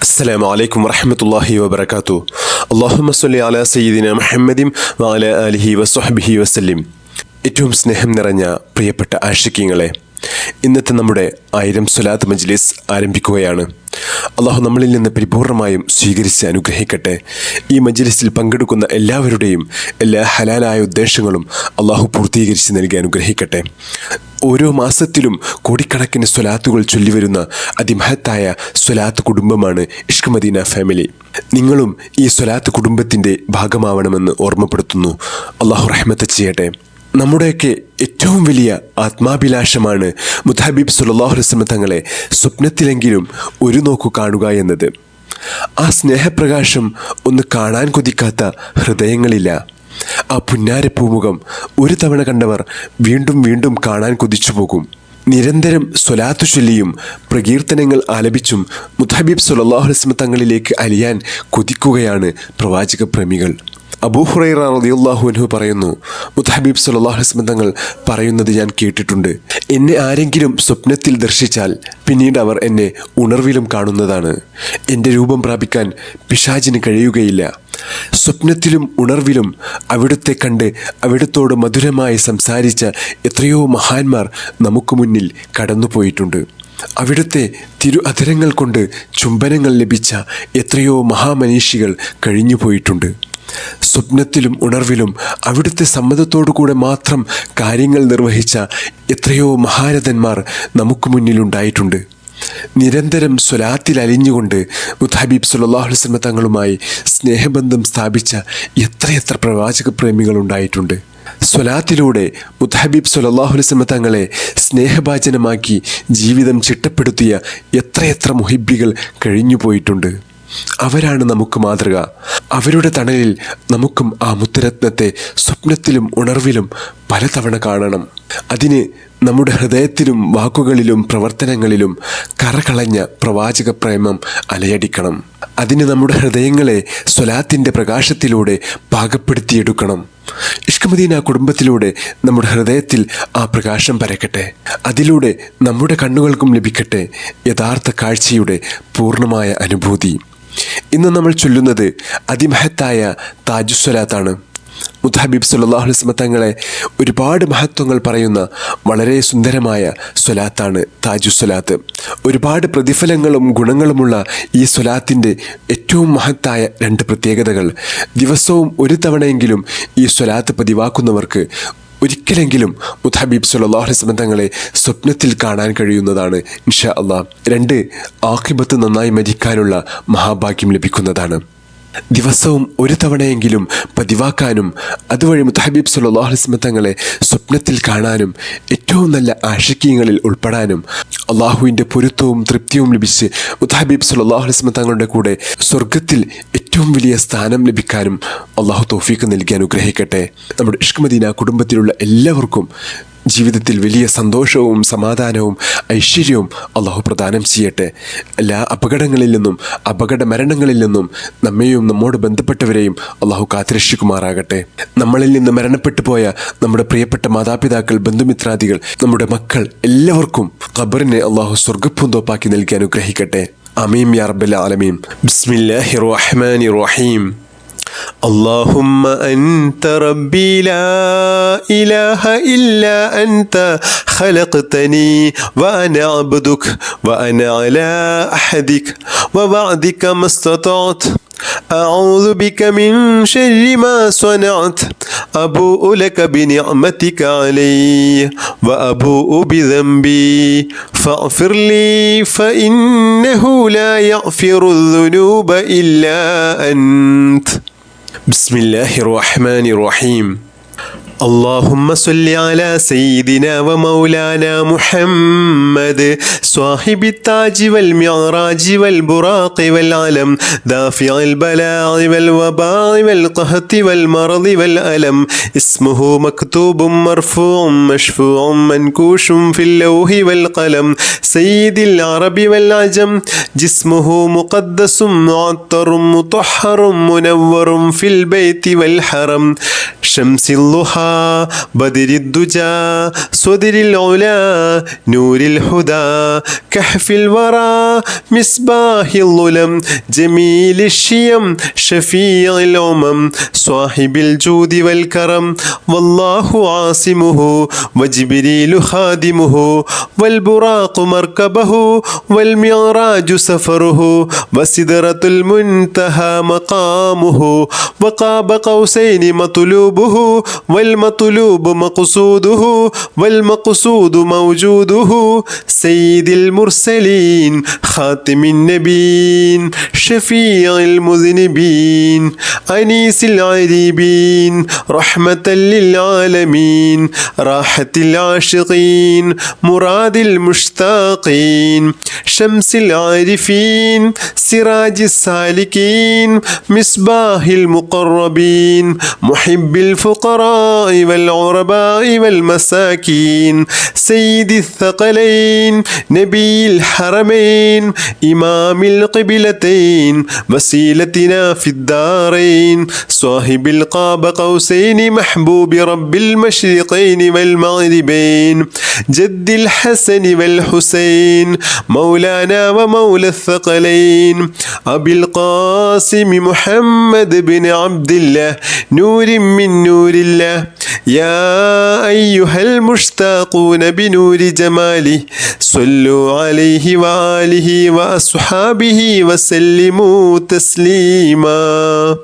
അസ്സലാമു അലൈക്കും വറഹ്മത്തുള്ളാഹി വബറകാതുഹു. അല്ലാഹുമ്മ സ്വല്ലി അലാ സയ്യിദിന മുഹമ്മദിൻ വഅലാ ആലിഹി വസ്വഹ്ബിഹി വസല്ലിം. ഏറ്റവും സ്നേഹം നിറഞ്ഞ പ്രിയപ്പെട്ട ആശിക്കീങ്ങളെ, ഇന്നത്തെ നമ്മുടെ 1000 സ്വലാത്ത് മജ്ലിസ് ആരംഭിക്കുകയാണ്. അള്ളാഹു നമ്മളിൽ നിന്ന് പരിപൂർണമായും സ്വീകരിച്ച് അനുഗ്രഹിക്കട്ടെ. ഈ മജ്ലിസിൽ പങ്കെടുക്കുന്ന എല്ലാവരുടെയും എല്ലാ ഹലാലായ ഉദ്ദേശങ്ങളും അള്ളാഹു പൂർത്തീകരിച്ച് നൽകി അനുഗ്രഹിക്കട്ടെ. ഓരോ മാസത്തിലും കോടിക്കണക്കിന് സ്വലാത്തുകൾ ചൊല്ലിവരുന്ന അതിമഹത്തായ സ്വലാത്ത് കുടുംബമാണ് ഇഷ്ക് മദീന ഫാമിലി. നിങ്ങളും ഈ സ്വലാത്ത് കുടുംബത്തിൻ്റെ ഭാഗമാവണമെന്ന് ഓർമ്മപ്പെടുത്തുന്നു. അള്ളാഹു റഹ്മത്ത് ചെയ്യട്ടെ. നമ്മുടെയൊക്കെ ഏറ്റവും വലിയ ആത്മാഭിലാഷമാണ് മുത്തഹബീബ് സല്ലല്ലാഹു അലൈഹി വസല്ലം തങ്ങളെ സ്വപ്നത്തിലെങ്കിലും ഒരു നോക്കു കാണുക എന്നത്. ആ സ്നേഹപ്രകാശം ഒന്ന് കാണാൻ കൊതിക്കാത്ത ഹൃദയങ്ങളില്ല. ആ പുന്നാരപ്പൂമുഖം ഒരു തവണ കണ്ടവർ വീണ്ടും വീണ്ടും കാണാൻ കൊതിച്ചു പോകും. നിരന്തരം സ്വലാത്തു ചൊല്ലിയും പ്രകീർത്തനങ്ങൾ ആലപിച്ചും മുത്തഹബീബ് സല്ലല്ലാഹു അലൈഹി വസല്ലം തങ്ങളിലേക്ക് അലിയാൻ കൊതിക്കുകയാണ് പ്രവാചക പ്രേമികൾ. അബൂ ഹുറൈറ റളിയല്ലാഹു അൻഹു പറയുന്നു, മുത്തഹബീബ് സല്ലല്ലാഹു അലൈഹി വസല്ലം തങ്ങൾ പറയുന്നത് ഞാൻ കേട്ടിട്ടുണ്ട്. എന്നെ ആരെങ്കിലും സ്വപ്നത്തിൽ ദർശിച്ചാൽ പിന്നീട് അവർ എന്നെ ഉണർവിലും കാണുന്നതാണ്. എൻ്റെ രൂപം പ്രാപിക്കാൻ പിശാചിന് കഴിയുകയില്ല. സ്വപ്നത്തിലും ഉണർവിലും അവിടുത്തെ കണ്ട് അവിടുത്തോട് മധുരമായി സംസാരിച്ച എത്രയോ മഹാന്മാർ നമുക്ക് മുന്നിൽ കടന്നുപോയിട്ടുണ്ട്. അവിടുത്തെ തിരു അധരങ്ങൾ കൊണ്ട് ചുംബനങ്ങൾ ലഭിച്ച എത്രയോ മഹാമനീഷികൾ കഴിഞ്ഞു പോയിട്ടുണ്ട്. സ്വപ്നത്തിലും ഉണർവിലും അവിടുത്തെ സമ്മതത്തോടുകൂടെ മാത്രം കാര്യങ്ങൾ നിർവഹിച്ച എത്രയോ മഹാരഥന്മാർ നമുക്ക് മുന്നിലുണ്ടായിട്ടുണ്ട്. നിരന്തരം സ്വലാത്തിൽ അലിഞ്ഞുകൊണ്ട് മുത്തഹബീബ് സല്ലല്ലാഹു അലൈഹി വസല്ലം തങ്ങളുമായി സ്നേഹബന്ധം സ്ഥാപിച്ച എത്രയെത്ര പ്രവാചക പ്രേമികളുണ്ടായിട്ടുണ്ട്. സ്വലാത്തിലൂടെ മുത്തഹബീബ് സല്ലല്ലാഹു അലൈഹി വസല്ലം തങ്ങളെ സ്നേഹഭാജനമാക്കി ജീവിതം ചിട്ടപ്പെടുത്തിയ എത്രയെത്ര മുഹിബ്ബികൾ കഴിഞ്ഞു പോയിട്ടുണ്ട്. അവരാണ് നമുക്ക് മാതൃക. അവരുടെ തണലിൽ നമുക്കും ആ മുത്തുരത്നത്തെ സ്വപ്നത്തിലും ഉണർവിലും പലതവണ കാണണം. അതിന് നമ്മുടെ ഹൃദയത്തിലും വാക്കുകളിലും പ്രവർത്തനങ്ങളിലും കറകളഞ്ഞ പ്രവാചക പ്രേമം അലയടിക്കണം. അതിന് നമ്മുടെ ഹൃദയങ്ങളെ സ്വലാത്തിൻ്റെ പ്രകാശത്തിലൂടെ പാകപ്പെടുത്തിയെടുക്കണം. ഇഷ്ക് മദീന കുടുംബത്തിലൂടെ നമ്മുടെ ഹൃദയത്തിൽ ആ പ്രകാശം പരക്കട്ടെ. അതിലൂടെ നമ്മുടെ കണ്ണുകൾക്കും ലഭിക്കട്ടെ യഥാർത്ഥ കാഴ്ചയുടെ പൂർണ്ണമായ അനുഭൂതി. ഇന്ന് നമ്മൾ ചൊല്ലുന്നത് അതിമഹത്തായ താജുസ്വലാത്താണ്. മുത്തഹബീബ് സല്ലല്ലാഹു അലൈഹി വസല്ലം തങ്ങളെ ഒരുപാട് മഹത്വങ്ങൾ പറയുന്ന വളരെ സുന്ദരമായ സ്വലാത്താണ് താജുസ്വലാത്ത്. ഒരുപാട് പ്രതിഫലങ്ങളും ഗുണങ്ങളുമുള്ള ഈ സ്വലാത്തിൻ്റെ ഏറ്റവും മഹത്തായ 2 പ്രത്യേകതകൾ. ദിവസവും ഒരു തവണയെങ്കിലും ഈ സ്വലാത്ത് പതിവാക്കുന്നവർക്ക് ഒരിക്കലെങ്കിലും മുത്തഹബീബ് സല്ലല്ലാഹു അലൈഹി വസല്ലം തങ്ങളെ സ്വപ്നത്തിൽ കാണാൻ കഴിയുന്നതാണ് ഇൻഷാ അല്ലാഹ്. 2 ആഖിബത്ത് നന്നായി മരിക്കാനുള്ള മഹാഭാഗ്യം ലഭിക്കുന്നതാണ്. ദിവസവും ഒരു തവണയെങ്കിലും പതിവാക്കാനും അതുവഴി മുത്തഹബീബ് സല്ലല്ലാഹു അലൈഹി വസല്ലം തങ്ങളെ സ്വപ്നത്തിൽ കാണാനും ഏറ്റവും നല്ല ആശിക്കീങ്ങളിൽ ഉൾപ്പെടാനും അള്ളാഹുവിൻ്റെ പൊരുത്തവും തൃപ്തിയും ലഭിച്ച് മുത്തഹബീബ് സല്ലല്ലാഹു അലൈഹി വസല്ലം തങ്ങളുടെ കൂടെ സ്വർഗത്തിൽ ഏറ്റവും വലിയ സ്ഥാനം ലഭിക്കാനും അള്ളാഹു തൗഫീഖ് നൽകി അനുഗ്രഹിക്കട്ടെ. നമ്മുടെ ഇഷ്ക് മദീന കുടുംബത്തിലുള്ള എല്ലാവർക്കും ജീവിതത്തിൽ വലിയ സന്തോഷവും സമാധാനവും ഐശ്വര്യവും അള്ളാഹു പ്രദാനം ചെയ്യട്ടെ. എല്ലാ അപകടങ്ങളിൽ നിന്നും അപകട മരണങ്ങളിൽ നിന്നും നമ്മെയും നമ്മോട് ബന്ധപ്പെട്ടവരെയും അള്ളാഹു കാത്തുരക്ഷിക്കുമാറാകട്ടെ. നമ്മളിൽ നിന്ന് മരണപ്പെട്ടു പോയ നമ്മുടെ പ്രിയപ്പെട്ട മാതാപിതാക്കൾ, ബന്ധുമിത്രാദികൾ, നമ്മുടെ മക്കൾ എല്ലാവർക്കും ഖബറിനെ അള്ളാഹു സ്വർഗ്ഗപ്പൂന്തോപ്പാക്കി നൽകി അനുഗ്രഹിക്കട്ടെ. ആമീൻ യാ റബ്ബൽ ആലമീൻ. ബിസ്മില്ലാഹിർ റഹ്മാനിർ റഹീം. اللهم أنت ربي لا إله إلا أنت خلقتني وأنا عبدك وأنا على أحدك ووعدك ما استطعت أعوذ بك من شر ما صنعت أبوء لك بنعمتك علي وأبوء بذنبي فاغفر لي فإنه لا يغفر الذنوب إلا أنت. بسم الله الرحمن الرحيم. اللهم صل على سيدنا ومولانا محمد صاحب التاج والمعراج والبراق والعلم دافع البلاء والوباء والقهط والمرض والألم اسمه مكتوب مرفوع مشفوع منكوش في اللوح والقلم سيد العرب والعجم جسمه مقدس معطر مطهر منور في البيت والحرم شمس الضحى بدر الدجى صدر العلا نور الهدى كهف الورى مصباح الظلم جميل الشيم شفيع الأمم صاحب الجود والكرم والله عاصمه وجبريل خادمه والبراق مركبه والمعراج سفره وسدرة المنتهى مقامه وقاب قوسين مطلوبه والمطلوب مقصوده والمقصود موجوده سيد المرسلين خاتم النبيين شفيع المذنبين أنيس العريبين رحمة للعالمين راحة العاشقين مراد المشتاقين شمس العارفين سراج السالكين مصباح المقربين محب الفقراء والعرباء والمساكين سيد الثقلين نبي الحرمين إمام القبلتين وسيلتنا في الدارين صاحب القاب قوسين محبوب رب المشرقين والمغربين جد الحسن والحسين مولانا ومولى الثقلين أبي القاسم محمد بن عبد الله نور من نور الله يا أيها المشتاقون بنور جماله صلوا عليه وآله وأصحابه وسلموا تسليما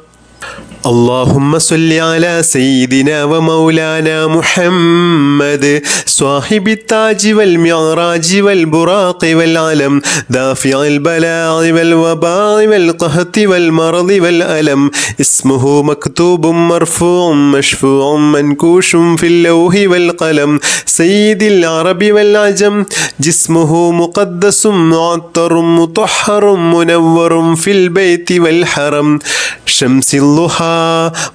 اللهم صل على سيدنا ومولانا محمد صاحب التاج والمعراج والبراق والعلم دافع البلاء والوباء والقهط والمرض والألم اسمه مكتوب مرفوع مشفوع منكوش في اللوح والقلم سيد العرب والعجم جسمه مقدس معطر مطهر منور في البيت والحرم شمس الضحى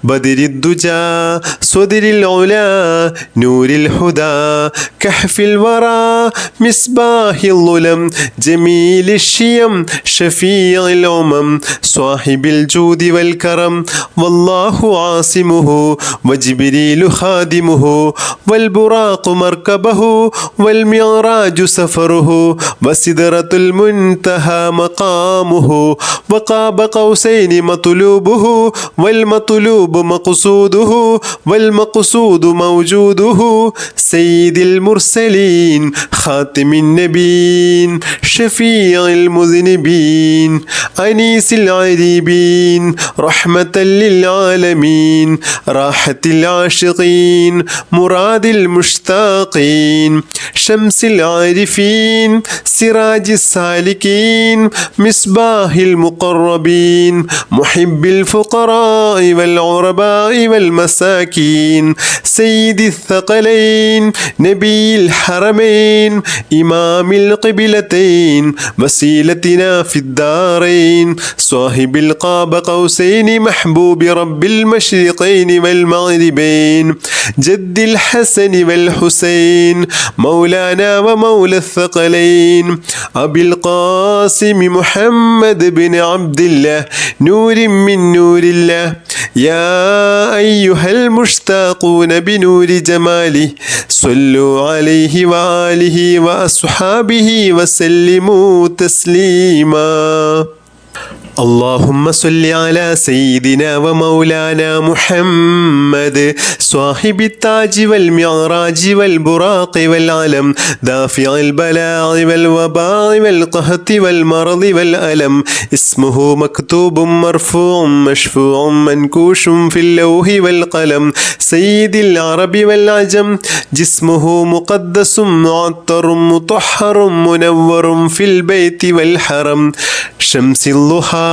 بدر الدجى صدر العلا نور الهدى كهف الورى مصباح الظلم جميل الشيم شفيع الأمم صاحب الجود والكرم والله عاصمه وجبريل خادمه والبراق مركبه والمعراج سفره وسدرة المنتهى مقامه وقاب قوسين مطلوبه والمطلوب مقصوده والمقصود موجوده سيد المرسلين خاتم النبيين شفيع المذنبين أنيس العريبين رحمة للعالمين راحة العاشقين مراد المشتاقين شمس العارفين سراج السالكين مصباح المقربين محب الفقراء والعرباء والمساكين سيد الثقلين نبي الحرمين إمام القبلتين وسيلتنا في الدارين صاحب القاب قوسين محبوب رب المشرقين والمغربين جد الحسن والحسين مولانا ومولى الثقلين أبي القاسم محمد بن عبد الله نور من نور الله يا أيها المشتاقون بنور جماله صلوا عليه وآله وأصحابه وسلموا تسليما اللهم صل على سيدنا ومولانا محمد صاحب التاج والمعراج والبراق والعلم دافع البلاء والوباء والقهط والمرض والألم اسمه مكتوب مرفوع مشفوع منكوش في اللوح والقلم سيد العرب والعجم جسمه مقدس معطر مطهر منور في البيت والحرم شمس الضحى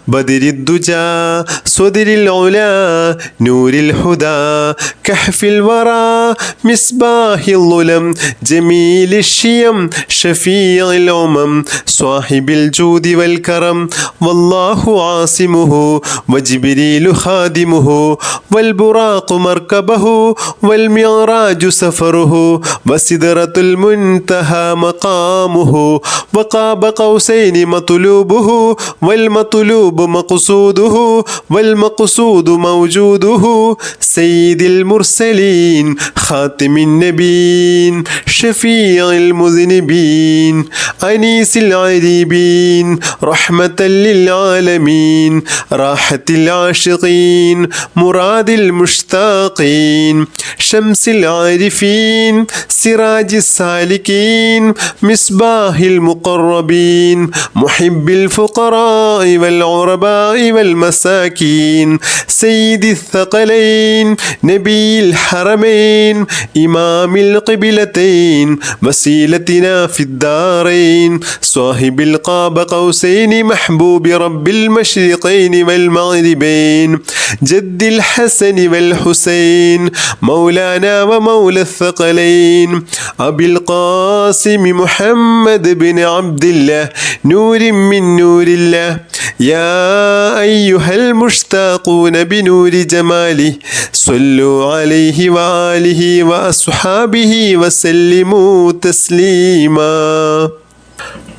بدر الدجى صدر العلا نور الهدى كهف الورى مصباح الظلم جميل الشيم شفيع الأمم صاحب الجود والكرم والله عاصمه وجبريل خادمه والبراق مركبه والمعراج سفره وسدرة المنتهى مقامه وقاب قوسين مطلوبه والمطلوب مقصوده والمقصود موجوده سيد المرسلين خاتم النبيين شفيع المذنبين أنيس العريبين رحمة للعالمين راحة العاشقين مراد المشتاقين شمس العارفين سراج السالكين مصباح المقربين محب الفقراء والعرباء والمساكين سيد الثقلين نبي الحرمين إمام القبلتين وسيلتنا في الدارين صاحب القاب قوسين محبوب رب المشرقين والمغربين جد الحسن والحسين مولانا ومولى الثقلين أبي القاسم محمد بن عبد الله نور من نور الله يا أيها المشتاقون بنور جماله صلوا عليه وآله وأصحابه وسلموا تسليما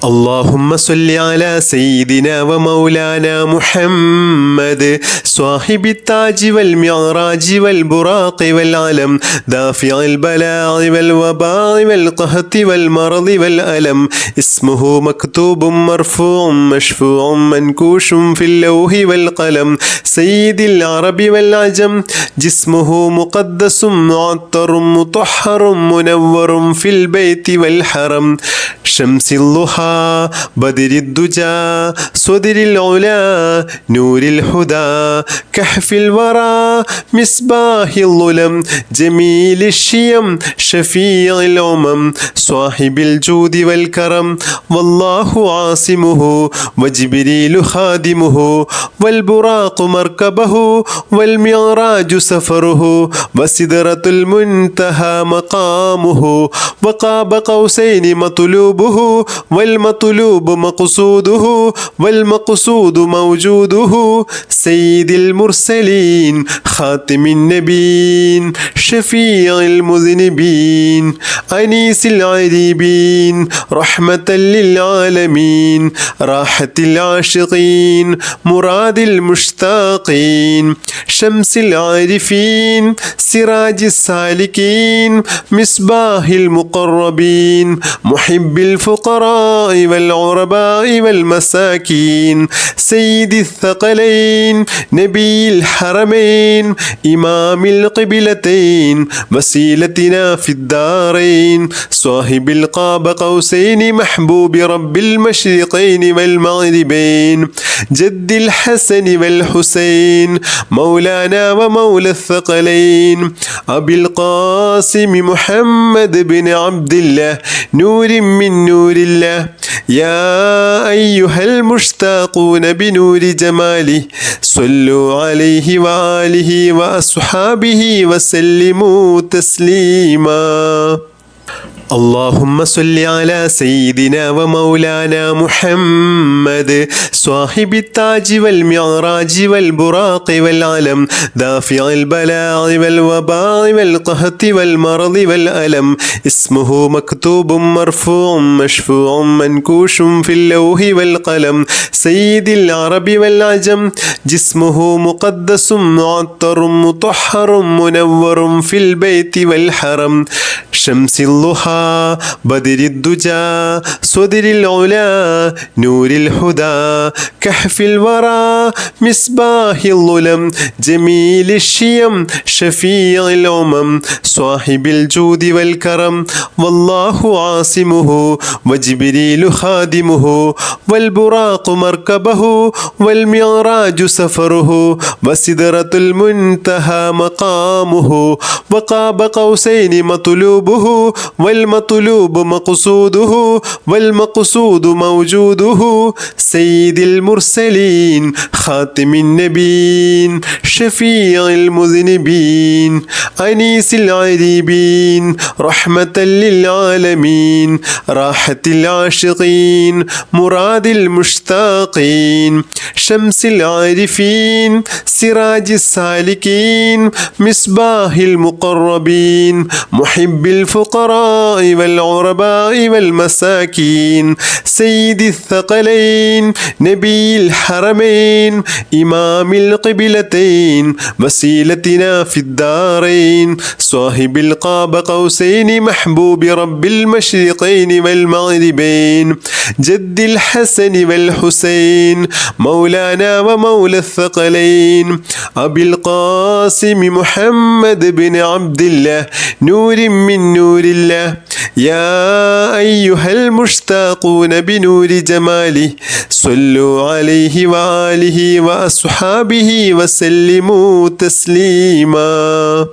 اللهم صل على سيدنا ومولانا محمد صاحب التاج والمعراج والبراق والعلم دافع البلاء والوباء والقهط والمرض والألم اسمه مكتوب مرفوع مشفوع منكوش في اللوح والقلم سيد العرب والعجم جسمه مقدس معطر مطهر منور في البيت والحرم شمس الضحى بدر الدجى صدر العلا نور الهدى كهف الورى مصباح الظلم جميل الشيم شفيع الأمم صاحب الجود والكرم والله عاصمه وجبريل خادمه والبراق مركبه والمعراج سفره وسدرة المنتهى مقامه وقاب قوسين مطلوبه والمطلوب مقصوده والمقصود موجوده سيد المرسلين خاتم النبيين شفيع المذنبين أنيس العريبين رحمة للعالمين راحة العاشقين مراد المشتاقين شمس العارفين سراج السالكين مصباح المقربين محب الفقراء والعرباء والمساكين سيد الثقلين نبي الحرمين إمام القبلتين وسيلتنا في الدارين صاحب القاب قوسين محبوب رب المشرقين والمغربين جد الحسن والحسين مولانا ومولى الثقلين أبي القاسم محمد بن عبد الله نور من نور الله يا أيها المشتاقون بنور جماله صلوا عليه وآله وأصحابه وسلموا تسليما اللهم صل على سيدنا ومولانا محمد صاحب التاج والمعراج والبراق والعلم دافع البلاء والوباء والقهط والمرض والألم اسمه مكتوب مرفوع مشفوع منكوش في اللوح والقلم سيد العرب والعجم جسمه مقدس معطر مطهر منور في البيت والحرم شمس الضحى بدر الدجى صدر العلا نور الهدى كهف الورى مصباح الظلم جميل الشيم شفيع الأمم صاحب الجود والكرم والله عاصمه وجبريل خادمه والبراق مركبه والمعراج سفره وسدرة المنتهى مقامه وقاب قوسين مطلوبه والمطلوب مقصوده والمقصود موجوده سيد المرسلين خاتم النبيين شفيع المذنبين أنيس العريبين رحمة للعالمين راحة العاشقين مراد المشتاقين شمس العارفين سراج السالكين مصباح المقربين محب الفقراء الفقراء والغرباء والمساكين سيد الثقلين نبي الحرمين إمام القبلتين وسيلتنا في الدارين صاحب القاب قوسين محبوب رب المشرقين والمغربين جد الحسن والحسين مولانا ومولى الثقلين أبي القاسم محمد بن عبد الله نور من نور الله يا أيها المشتاقون بنور جماله صلوا عليه وآله وأصحابه وسلموا تسليما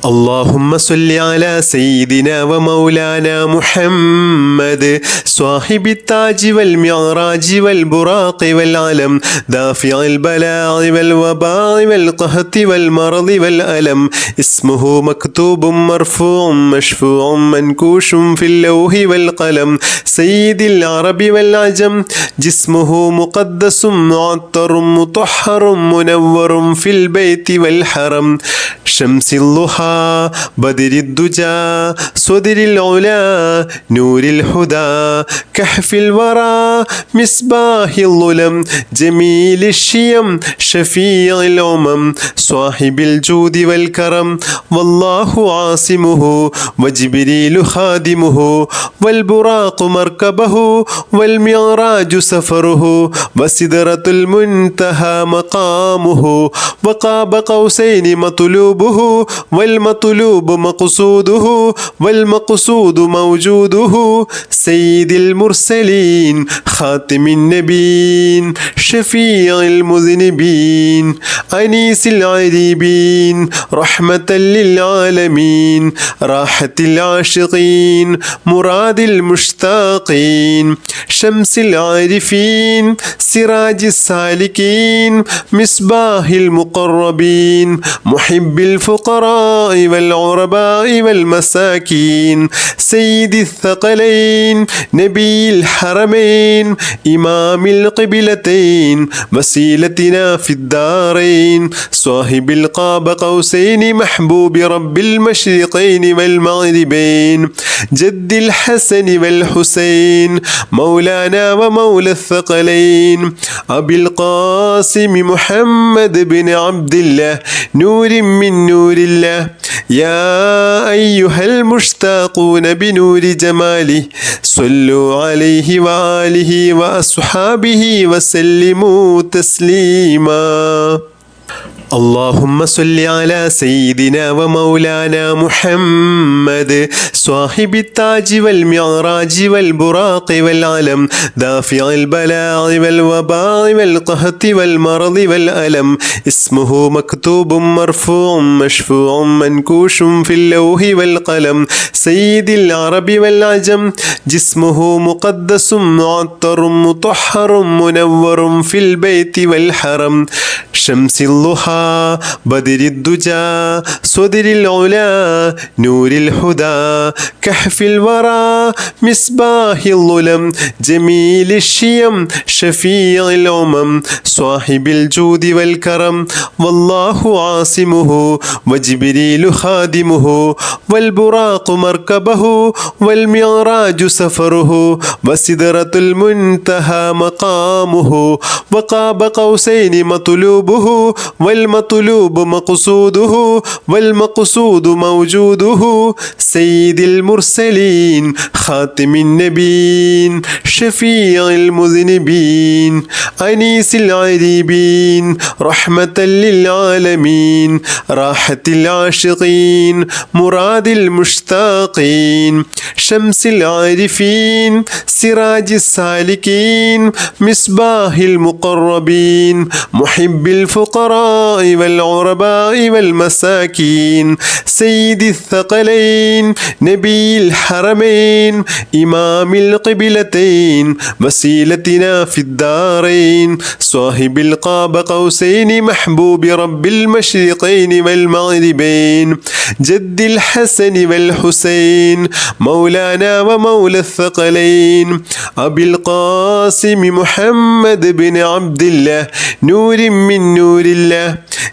اللهم صل على سيدنا ومولانا محمد صاحب التاج والمعراج والبراق والعلم دافع البلاء والوباء والقهط والمرض والألم اسمه مكتوب مرفوع مشفوع منكوش في اللوح والقلم سيد العرب والعجم جسمه مقدس معطر مطهر منور في البيت والحرم شمس الضحى بدر الدجى صدر العلا نور الهدى كهف الورى مصباح الظلم جميل الشيم شفيع الأمم صاحب الجود والكرم والله عاصمه وجبريل خادمه والبراق مركبه والمعراج سفره وسدرة المنتهى مقامه وقاب قوسين مطلوبه والمطلوب مقصوده والمقصود موجوده سيد المرسلين خاتم النبيين شفيع المذنبين أنيس العريبين رحمة للعالمين راحة العاشقين مراد المشتاقين شمس العارفين سراج السالكين مصباح المقربين محب الفقراء والغرباء والمساكين سيد الثقلين نبي الحرمين إمام القبلتين وسيلتنا في الدارين صاحب القاب قوسين محبوب رب المشرقين والمغربين جد الحسن والحسين مولانا ومولى الثقلين أبي القاسم محمد بن عبد الله نور من نور الله يا أيها المشتاقون بنور جماله صلوا عليه وآله وأصحابه وسلموا تسليما اللهم صل على سيدنا ومولانا محمد صاحب التاج والمعراج والبراق والعلم دافع البلاء والوباء والقهط والمرض والألم اسمه مكتوب مرفوع مشفوع منكوش في اللوح والقلم سيد العرب والعجم جسمه مقدس معطر مطهر منور في البيت والحرم شمس الضحى بدر الدجى صدر العلا نور الهدى كهف الورى مصباح الظلم جميل الشيم شفيع الأمم صاحب الجود والكرم والله عاصمه وجبريل خادمه والبراق مركبه والمعراج سفره وسدرة المنتهى مقامه وقاب قوسين مطلوبه والمطلوب مقصوده والمقصود موجوده سيد المرسلين خاتم النبيين شفيع المذنبين أنيس العريبين رحمة للعالمين راحة العاشقين مراد المشتاقين شمس العارفين سراج السالكين مصباح المقربين محب الفقراء والغرباء والمساكين سيد الثقلين نبي الحرمين إمام القبلتين وسيلتنا في الدارين صاحب القاب قوسين محبوب رب المشرقين والمغربين جد الحسن والحسين مولانا ومولى الثقلين أبي القاسم محمد بن عبد الله نور من نور الله